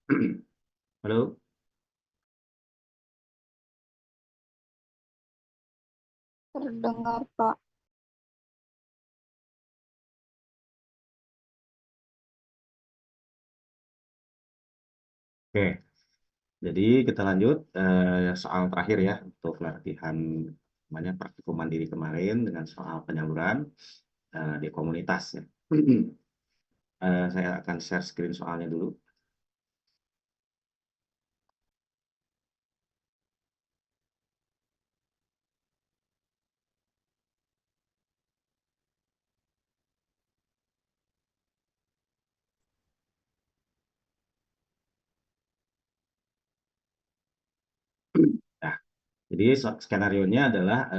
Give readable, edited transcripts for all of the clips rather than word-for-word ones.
Halo. Terdengar, Pak. Oke, jadi kita lanjut soal terakhir ya untuk latihan namanya praktikum mandiri kemarin dengan soal penyaluran di komunitas ya. Saya akan share screen soalnya dulu. Nah, jadi skenario-nya adalah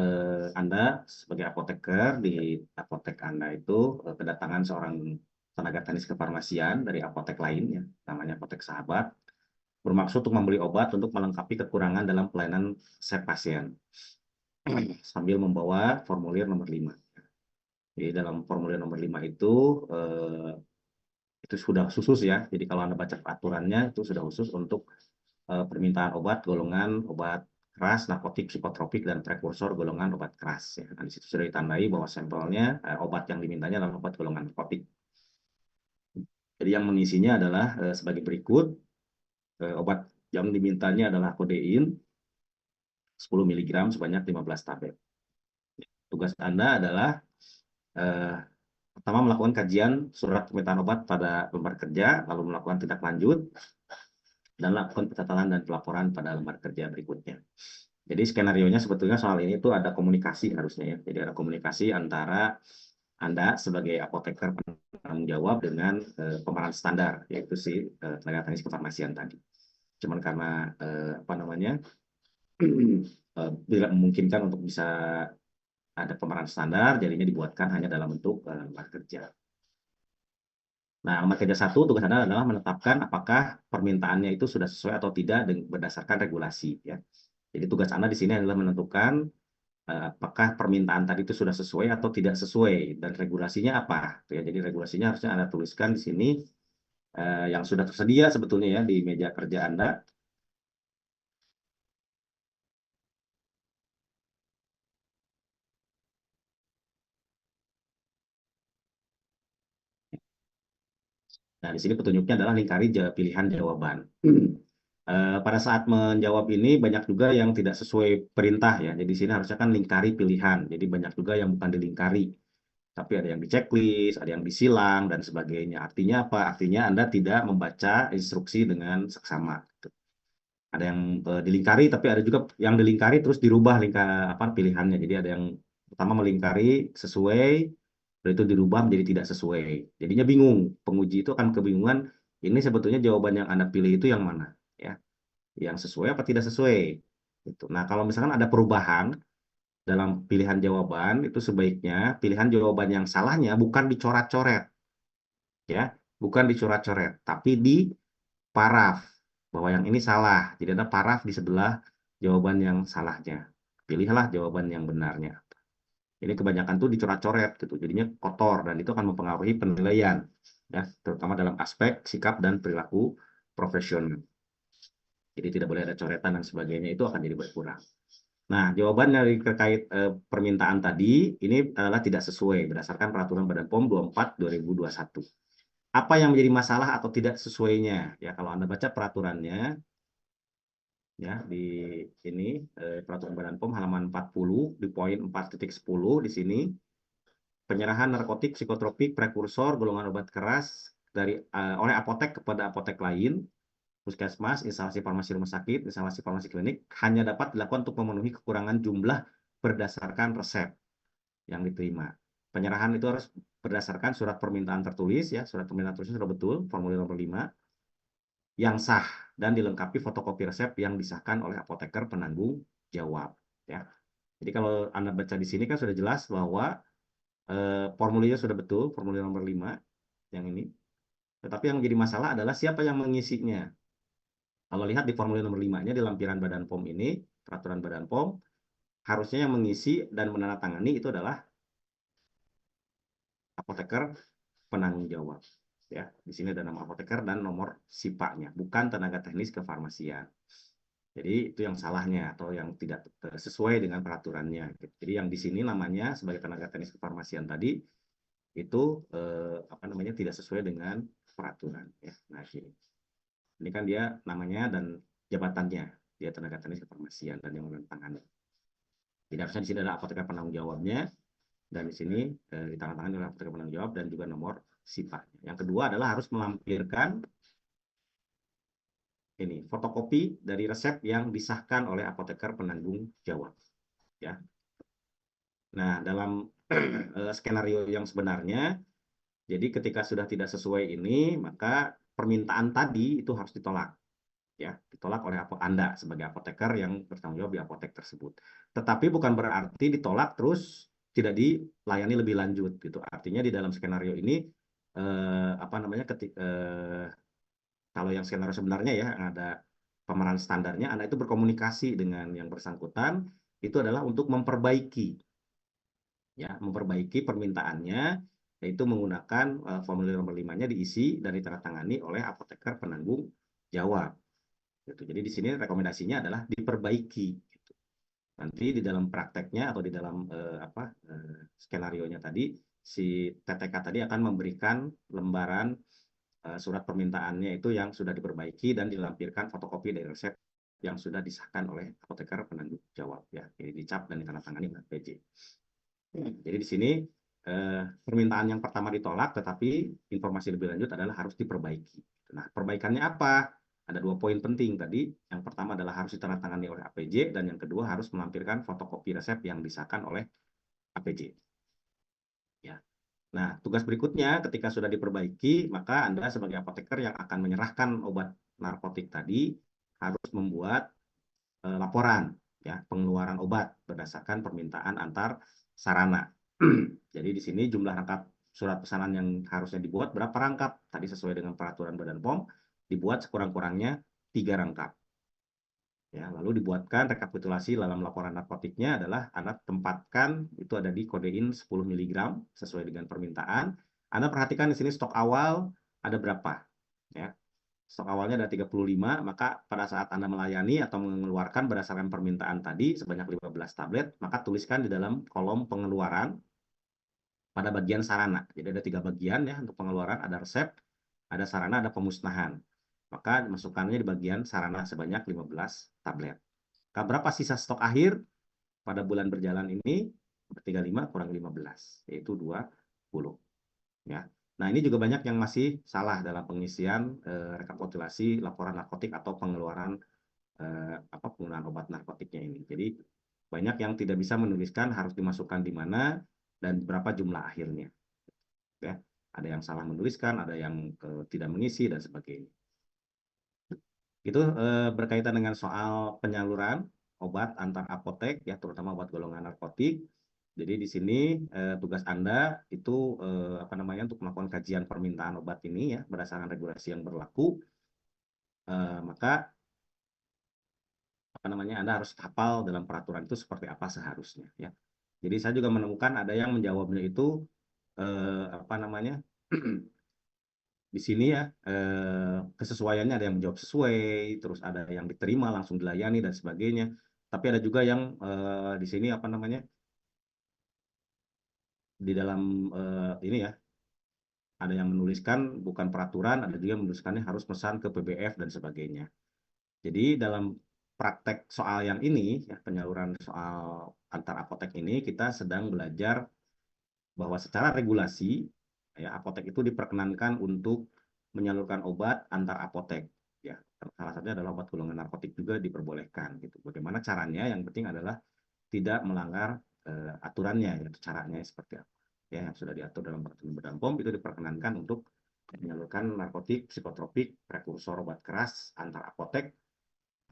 Anda sebagai apoteker di apotek Anda itu kedatangan seorang tenaga teknis kefarmasian dari apotek lain ya, namanya apotek sahabat, bermaksud untuk membeli obat untuk melengkapi kekurangan dalam pelayanan resep pasien sambil membawa formulir nomor 5. Jadi dalam formulir nomor 5 itu sudah khusus ya. Jadi kalau Anda baca peraturannya itu sudah khusus untuk permintaan obat golongan obat keras, narkotik, psikotropik, dan prekursor golongan obat keras. Ya. Nah, di situ sudah ditandai bahwa sampelnya obat yang dimintanya adalah obat golongan narkotik. Jadi yang mengisinya adalah sebagai berikut. Obat yang dimintanya adalah kodein 10 mg sebanyak 15 tablet. Tugas Anda adalah eh, pertama melakukan kajian surat permintaan obat pada lembar kerja, lalu melakukan tindak lanjut, dan lakukan pencatatan dan pelaporan pada lembar kerja berikutnya. Jadi skenario-nya sebetulnya soal ini itu ada komunikasi harusnya ya. Jadi ada komunikasi antara Anda sebagai apoteker penanggung jawab dengan pemeran standar, yaitu si tenaga teknis kefarmasian tadi. Cuman karena apa namanya tidak memungkinkan untuk bisa ada pemeran standar, jadinya dibuatkan hanya dalam bentuk lembar kerja. Nah, lembar kerja 1 tugas Anda adalah menetapkan apakah permintaannya itu sudah sesuai atau tidak berdasarkan regulasi ya. Jadi tugas Anda di sini adalah menentukan apakah permintaan tadi itu sudah sesuai atau tidak sesuai dan regulasinya apa. Ya, jadi regulasinya harusnya Anda tuliskan di sini yang sudah tersedia sebetulnya ya di meja kerja Anda. Nah, di sini petunjuknya adalah lingkari pilihan jawaban. Pada saat menjawab ini banyak juga yang tidak sesuai perintah ya. Jadi di sini harusnya kan lingkari pilihan. Jadi banyak juga yang bukan dilingkari. Tapi ada yang di checklist, ada yang disilang, dan sebagainya. Artinya apa? Artinya Anda tidak membaca instruksi dengan seksama. Ada yang dilingkari, tapi ada juga yang dilingkari terus dirubah apa pilihannya. Jadi ada yang pertama melingkari sesuai, lalu itu dirubah menjadi tidak sesuai. Jadinya bingung. Penguji itu akan kebingungan, ini sebetulnya jawaban yang Anda pilih itu yang mana? Ya, yang sesuai apa tidak sesuai? Gitu. Nah, kalau misalkan ada perubahan dalam pilihan jawaban, itu sebaiknya pilihan jawaban yang salahnya bukan dicoret-coret, ya, bukan dicoret-coret, tapi di paraf bahwa yang ini salah. Jadi ada paraf di sebelah jawaban yang salahnya. Pilihlah jawaban yang benarnya. Ini kebanyakan tuh dicoret-coret gitu, jadinya kotor dan itu akan mempengaruhi penilaian, ya, terutama dalam aspek sikap dan perilaku profesional. Jadi tidak boleh ada coretan dan sebagainya, itu akan jadi berkurang. Nah, jawaban dari terkait permintaan tadi ini adalah tidak sesuai berdasarkan peraturan Badan POM 24 2021. Apa yang menjadi masalah atau tidak sesuainya? Ya, kalau Anda baca peraturannya ya di ini peraturan Badan POM halaman 40 di poin 4.10 di sini penyerahan narkotik, psikotropik, prekursor, golongan obat keras oleh apotek kepada apotek lain, puskesmas, instalasi farmasi rumah sakit, instalasi farmasi klinik hanya dapat dilakukan untuk memenuhi kekurangan jumlah berdasarkan resep yang diterima. Penyerahan itu harus berdasarkan surat permintaan tertulis ya, surat permintaan tertulis sudah betul, formulir nomor 5 yang sah dan dilengkapi fotokopi resep yang disahkan oleh apoteker penanggung jawab ya. Jadi kalau Anda baca di sini kan sudah jelas bahwa formulirnya sudah betul, formulir nomor 5 yang ini. Tetapi yang menjadi masalah adalah siapa yang mengisinya. Kalau lihat di formulir nomor 5-nya di lampiran Badan POM ini, peraturan Badan POM, harusnya yang mengisi dan menandatangani itu adalah apoteker penanggung jawab. Ya, di sini ada nama apoteker dan nomor SIPA-nya, bukan tenaga teknis kefarmasian. Jadi itu yang salahnya atau yang tidak sesuai dengan peraturannya. Jadi yang di sini namanya sebagai tenaga teknis kefarmasian tadi itu apa namanya tidak sesuai dengan peraturan. Ya. Nah ini kan dia namanya dan jabatannya, dia tenaga teknis kefarmasian dan yang menandatangani. Jadi harusnya di sini ada apoteker penanggung jawabnya dan di sini ditandatangani oleh apoteker penanggung jawab dan juga nomor SIPA-nya. Yang kedua adalah harus melampirkan ini fotokopi dari resep yang disahkan oleh apoteker penanggung jawab. Ya. Nah, dalam skenario yang sebenarnya, jadi ketika sudah tidak sesuai ini, maka permintaan tadi itu harus ditolak. Ya, ditolak oleh Anda sebagai apoteker yang bertanggung jawab di apotek tersebut. Tetapi bukan berarti ditolak terus tidak dilayani lebih lanjut gitu. Artinya di dalam skenario ini apa namanya kalau yang skenario sebenarnya ya ada pemeran standarnya, Anda itu berkomunikasi dengan yang bersangkutan itu adalah untuk memperbaiki permintaannya, yaitu menggunakan formulir nomor 5-nya diisi dan ditandatangani oleh apoteker penanggung jawab. Gitu. Jadi di sini rekomendasinya adalah diperbaiki. Gitu. Nanti di dalam prakteknya atau di dalam skenario-nya tadi, si TTK tadi akan memberikan lembaran surat permintaannya itu yang sudah diperbaiki dan dilampirkan fotokopi dari resep yang sudah disahkan oleh apoteker penanggung jawab. Ya, ini dicap dan ditandatangani oleh PJ. Jadi di sini permintaan yang pertama ditolak, tetapi informasi lebih lanjut adalah harus diperbaiki. Nah, perbaikannya apa? Ada 2 poin penting tadi. Yang pertama adalah harus ditandatangani oleh APJ, dan yang kedua harus melampirkan fotokopi resep yang disahkan oleh APJ. Ya. Nah, tugas berikutnya ketika sudah diperbaiki, maka Anda sebagai apoteker yang akan menyerahkan obat narkotik tadi harus membuat laporan ya pengeluaran obat berdasarkan permintaan antar sarana. Jadi di sini jumlah rangkap surat pesanan yang harusnya dibuat berapa rangkap? Tadi sesuai dengan peraturan Badan POM dibuat sekurang-kurangnya 3 rangkap. Ya, lalu dibuatkan rekapitulasi dalam laporan narkotiknya adalah Anda tempatkan itu ada di kodein 10 mg sesuai dengan permintaan. Anda perhatikan di sini stok awal ada berapa? Ya. Stok awalnya ada 35, maka pada saat Anda melayani atau mengeluarkan berdasarkan permintaan tadi sebanyak 15 tablet, maka tuliskan di dalam kolom pengeluaran pada bagian sarana. Jadi ada 3 bagian ya untuk pengeluaran, ada resep, ada sarana, ada pemusnahan. Maka masukkannya di bagian sarana sebanyak 15 tablet. Berapa sisa stok akhir pada bulan berjalan ini? 35 kurang 15, yaitu 20. Ya. Nah, ini juga banyak yang masih salah dalam pengisian rekapitulasi laporan narkotik atau pengeluaran penggunaan obat narkotiknya ini. Jadi banyak yang tidak bisa menuliskan harus dimasukkan di mana dan berapa jumlah akhirnya. Ya, ada yang salah menuliskan, ada yang tidak mengisi dan sebagainya. Itu berkaitan dengan soal penyaluran obat antar apotek ya, terutama obat golongan narkotik. Jadi di sini tugas Anda itu untuk melakukan kajian permintaan obat ini ya berdasarkan regulasi yang berlaku. Maka Anda harus hafal dalam peraturan itu seperti apa seharusnya ya. Jadi saya juga menemukan ada yang menjawabnya itu di sini ya kesesuaiannya ada yang menjawab sesuai, terus ada yang diterima langsung dilayani dan sebagainya. Tapi ada juga yang di sini di dalam ini ya ada yang menuliskan bukan peraturan, ada juga yang menuliskannya harus pesan ke PBF dan sebagainya. Jadi dalam praktek soal yang ini ya penyaluran soal antar apotek ini kita sedang belajar bahwa secara regulasi ya apotek itu diperkenankan untuk menyalurkan obat antar apotek ya salah satunya adalah obat golongan narkotik juga diperbolehkan gitu. Bagaimana caranya? Yang penting adalah tidak melanggar aturannya yaitu caranya seperti apa ya yang sudah diatur dalam peraturan Badan POM itu diperkenankan untuk menyalurkan narkotik, psikotropik, prekursor obat keras antar apotek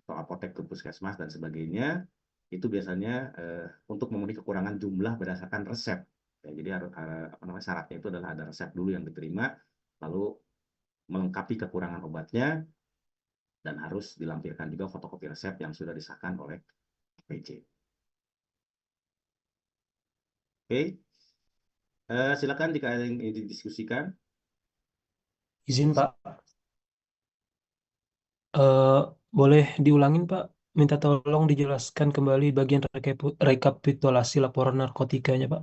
atau apotek ke puskesmas dan sebagainya itu biasanya untuk memenuhi kekurangan jumlah berdasarkan resep. Ya, jadi harus syaratnya itu adalah ada resep dulu yang diterima, lalu melengkapi kekurangan obatnya dan harus dilampirkan juga fotokopi resep yang sudah disahkan oleh PJ. Oke, silakan jika ada yang ingin didiskusikan. Izin Pak, Eh, boleh diulangin Pak? Minta tolong dijelaskan kembali bagian rekapitulasi laporan narkotikanya Pak.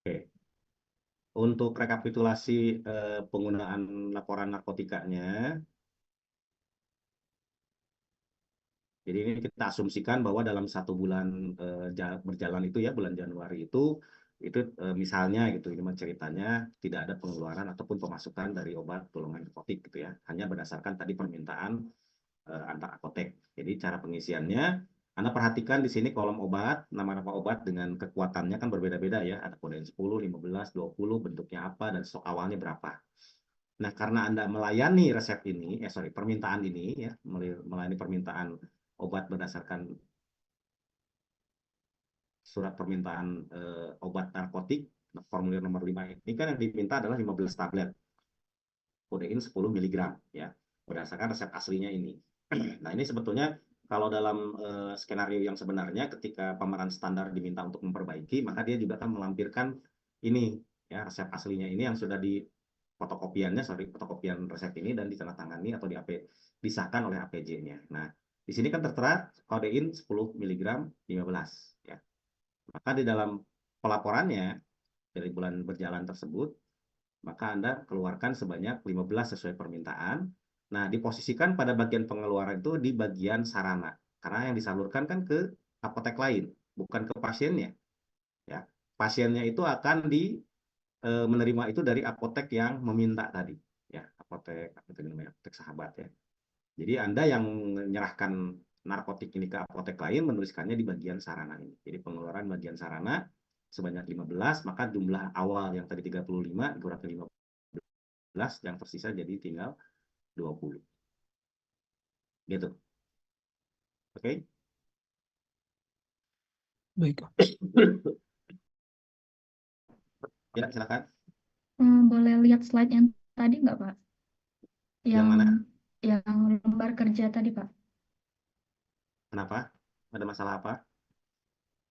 Oke. Untuk rekapitulasi penggunaan laporan narkotikanya, jadi ini kita asumsikan bahwa dalam 1 bulan berjalan itu ya, bulan Januari itu misalnya gitu, ini mah ceritanya tidak ada pengeluaran ataupun pemasukan dari obat golongan narkotik gitu ya, hanya berdasarkan tadi permintaan antar apotek. Jadi cara pengisiannya, Anda perhatikan di sini kolom obat, nama-nama obat dengan kekuatannya kan berbeda-beda ya, ada kode 10, 15, 20, bentuknya apa, dan stok awalnya berapa. Nah, karena Anda melayani resep ini, permintaan ini ya, melayani permintaan obat berdasarkan surat permintaan obat narkotik, formulir nomor 5 ini kan yang diminta adalah 15 tablet, kodein 10 miligram ya, berdasarkan resep aslinya ini. Nah, ini sebetulnya kalau dalam skenario yang sebenarnya ketika pemeran standar diminta untuk memperbaiki, maka dia juga akan melampirkan ini ya, resep aslinya ini yang sudah di fotokopian resep ini dan ditandatangani atau disahkan oleh APJ-nya. Nah, di sini kan tertera kodein 10 mg 15 ya. Maka di dalam pelaporannya dari bulan berjalan tersebut, maka Anda keluarkan sebanyak 15 sesuai permintaan. Nah, diposisikan pada bagian pengeluaran itu di bagian sarana. Karena yang disalurkan kan ke apotek lain, bukan ke pasiennya. Ya. Pasiennya itu akan menerima itu dari apotek yang meminta tadi. Ya, apotek sahabat ya. Jadi Anda yang menyerahkan narkotik ini ke apotek lain menuliskannya di bagian sarana ini. Jadi pengeluaran bagian sarana sebanyak 15, maka jumlah awal yang tadi 35 dikurangi 15, yang tersisa jadi tinggal 20. Gitu. Oke? Baik. Ya, silakan. Boleh lihat slide yang tadi nggak, Pak? Yang mana? Yang lembar kerja tadi, Pak. Kenapa? Ada masalah apa?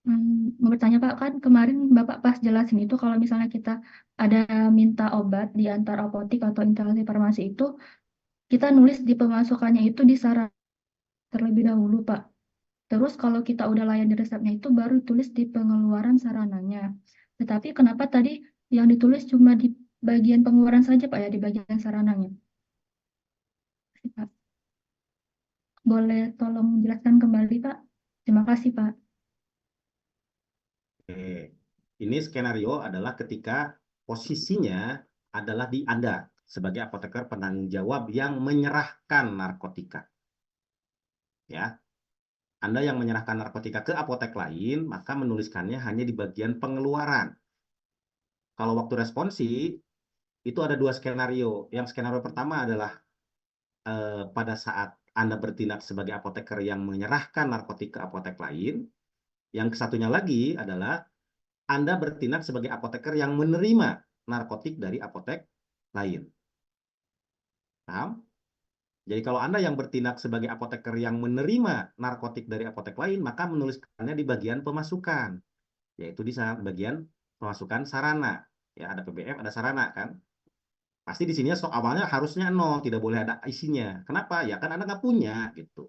Mau bertanya, Pak, kan kemarin Bapak pas jelasin itu kalau misalnya kita ada minta obat di antar apotik atau instalasi farmasi itu, kita nulis di pemasukannya itu di saran terlebih dahulu, Pak. Terus kalau kita udah layani resepnya itu baru tulis di pengeluaran sarananya. Tetapi kenapa tadi yang ditulis cuma di bagian pengeluaran saja, Pak, ya, di bagian sarananya? Pak, boleh tolong jelaskan kembali, Pak? Terima kasih, Pak. Oke. Ini skenario adalah ketika posisinya adalah di Anda sebagai apoteker penanggung jawab yang menyerahkan narkotika. Ya, Anda yang menyerahkan narkotika ke apotek lain, maka menuliskannya hanya di bagian pengeluaran. Kalau waktu responsi, itu ada 2 skenario. Yang skenario pertama adalah pada saat Anda bertindak sebagai apoteker yang menyerahkan narkotika ke apotek lain. Yang satunya lagi adalah Anda bertindak sebagai apoteker yang menerima narkotik dari apotek lain. Paham? Jadi kalau Anda yang bertindak sebagai apoteker yang menerima narkotik dari apotek lain, maka menuliskannya di bagian pemasukan, yaitu di bagian pemasukan sarana. Ya, ada PBF, ada sarana kan. Pasti di sini stok awalnya harusnya 0, tidak boleh ada isinya. Kenapa? Ya kan Anda nggak punya gitu.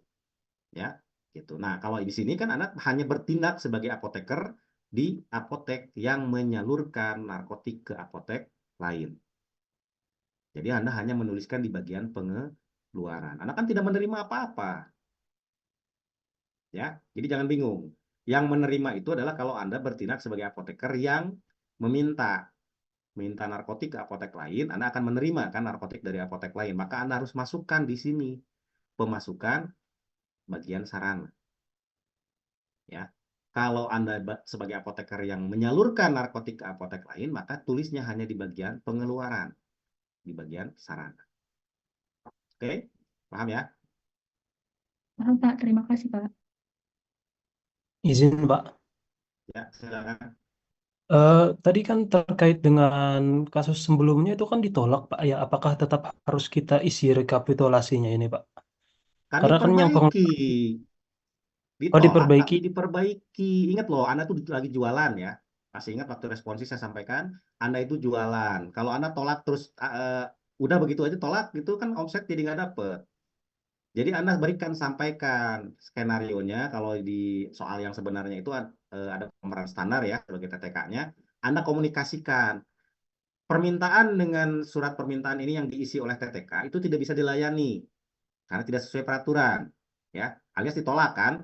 Ya, gitu. Nah, kalau di sini kan Anda hanya bertindak sebagai apoteker di apotek yang menyalurkan narkotik ke apotek lain. Jadi Anda hanya menuliskan di bagian pengeluaran. Anda kan tidak menerima apa-apa. Ya, jadi jangan bingung. Yang menerima itu adalah kalau Anda bertindak sebagai apoteker yang minta narkotik ke apotek lain, Anda akan menerima kan narkotik dari apotek lain. Maka Anda harus masukkan di sini pemasukan bagian sarana. Ya. Kalau Anda sebagai apoteker yang menyalurkan narkotik ke apotek lain, maka tulisnya hanya di bagian pengeluaran, di bagian sarana. Oke, paham ya? Paham, Pak. Terima kasih, Pak. Izin Pak. Ya, silakan. Tadi kan terkait dengan kasus sebelumnya itu kan ditolak Pak ya. Apakah tetap harus kita isi rekapitulasinya ini Pak? Kan Karena kan yang diperbaiki, oh ditolak tapi diperbaiki. diperbaiki. Ingat loh, Anda tuh lagi jualan ya. Masih ingat waktu responsi saya sampaikan, Anda itu jualan. Kalau Anda tolak terus, udah begitu aja tolak, itu kan omset jadi nggak dapet. Jadi Anda berikan, sampaikan skenarionya, kalau di soal yang sebenarnya itu ada pemeran standar ya sebagai TTK-nya, Anda komunikasikan. Permintaan dengan surat permintaan ini yang diisi oleh TTK itu tidak bisa dilayani karena tidak sesuai peraturan, ya, alias ditolak kan,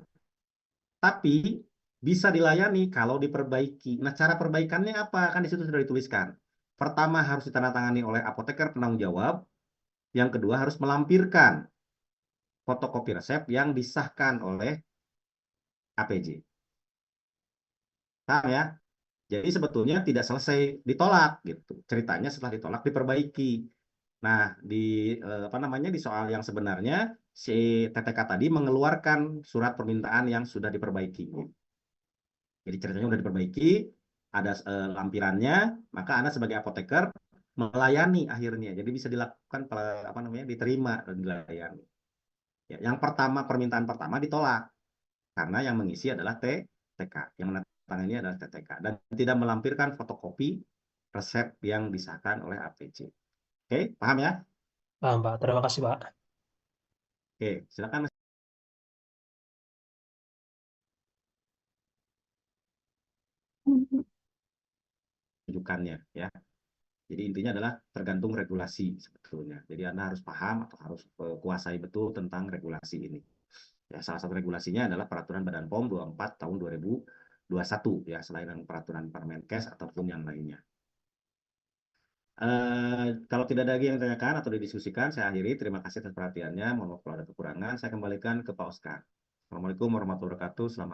tapi bisa dilayani kalau diperbaiki. Nah, cara perbaikannya apa? Kan di situ sudah dituliskan. Pertama harus ditandatangani oleh apoteker penanggung jawab, yang kedua harus melampirkan fotokopi resep yang disahkan oleh APJ. Paham ya? Jadi sebetulnya tidak selesai ditolak gitu. Ceritanya setelah ditolak diperbaiki. Nah, apa namanya, di soal yang sebenarnya si TTK tadi mengeluarkan surat permintaan yang sudah diperbaiki. Jadi ceritanya sudah diperbaiki, ada lampirannya, maka Anda sebagai apoteker melayani akhirnya. Jadi bisa dilakukan apa namanya, diterima dan dilayani. Ya, yang pertama, permintaan pertama ditolak karena yang mengisi adalah TTK, yang menandatangani adalah TTK dan tidak melampirkan fotokopi resep yang disahkan oleh APC. Oke, paham ya? Paham, Pak. Terima kasih, Pak. Oke, silakan rujukannya ya. Jadi intinya adalah tergantung regulasi sebetulnya. Jadi Anda harus paham atau harus kuasai betul tentang regulasi ini. Ya, salah satu regulasinya adalah Peraturan Badan POM 24 tahun 2021 ya, selain peraturan Permenkes ataupun yang lainnya. Kalau tidak ada lagi yang ditanyakan atau didiskusikan, saya akhiri. Terima kasih atas perhatiannya. Mohon maaf kalau ada kekurangan. Saya kembalikan ke Pak Oscar. Assalamualaikum warahmatullahi wabarakatuh. Selamat